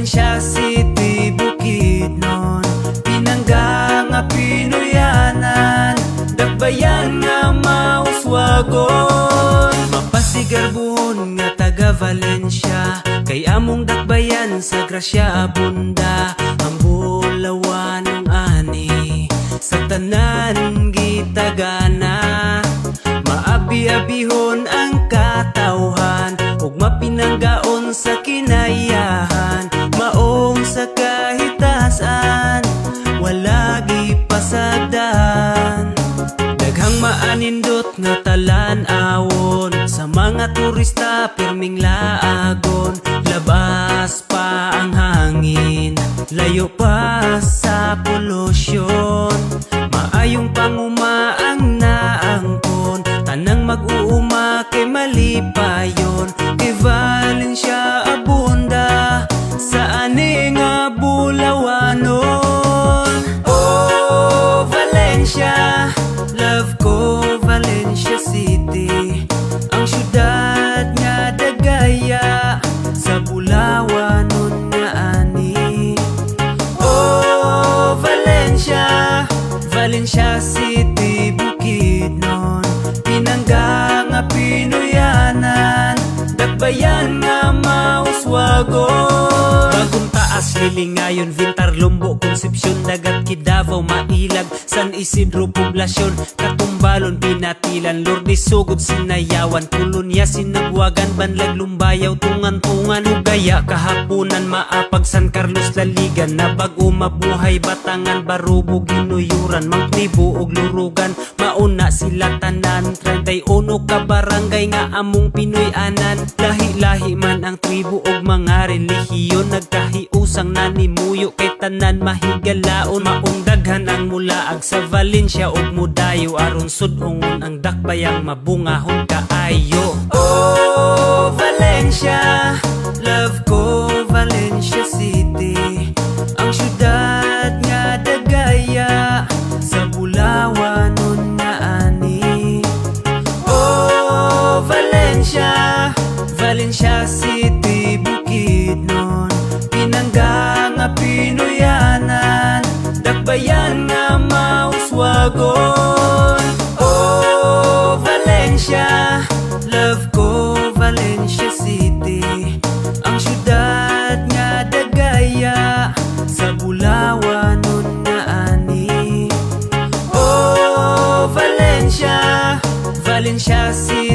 Valencia City, Bukidnon, pinangga nga Pinoyanan, dagbayan nga mauswagon. Mapasigarbuhon nga taga Valencia, kay among dakbayan sa grasya abunda. Ang bulawan ng ani sa tanan gitagana, maabi-abihon ang katawhan, ug mapinanggaon sa kinayahan. Maong sa kahitasan, wala gipasagdan. Daghang maanindot nga talan-awon, sa mga turista pirming laagon. Labas pa ang hangin, layo pa sa polusyon. Maayong panguma ang naangkon, tanang mag-uuma kay malipayon. Kay Valencia abunda, sa ani nga bulawanon. Oh Valencia, love ko Valencia City, ang syudad nga dagaya sa bulawanon nga ani. Oh Valencia, Valencia City, Bukidnon, pinangga nga Pinoyanan, dakbayan nga mauswagon. Bagong Taas, Lilingayon, Vintar, Lumbo, Concepcion, Dagat, Kidavaw, Mailag, San Isidro, Poblasyon, Katumbalon, Pinatilan, Lourdes, Sugod, Sinayawan, Kolonya, Sinagwagan, Banlag, Lumbayaw, Tungan-tungan, Ugaya, Kahapunan, Maapag, San Carlos, Laligan, Nabag-o, Mabuhay, Batangan, Barubo, Ginuyuran, Mangtibo, ug Lurugan, Mauna sila tanan, 31 ka barangay nga among Pinoyanan. Lahi-lahi man ang tribo ug mga relihiyon, nagkahiusang nanimuyo kay tanan mahigalaon. Maong daghan ang mulaag sa Valencia ug mudayo, aron sud-ungon ang dakbayang mabungahon kaayo. Oh Valencia, love ko Valencia City, ang syudad nga dagaya sa bulawanon nga ani. Oh Valencia, Valencia City, Bukidnon, pinangga nga Pinoyanan, dakbayan nga mauswagon. Oh Valencia, love ko Valencia City, ang syudad nga dagaya sa bulawanon nga ani. Oh Valencia, Valencia City,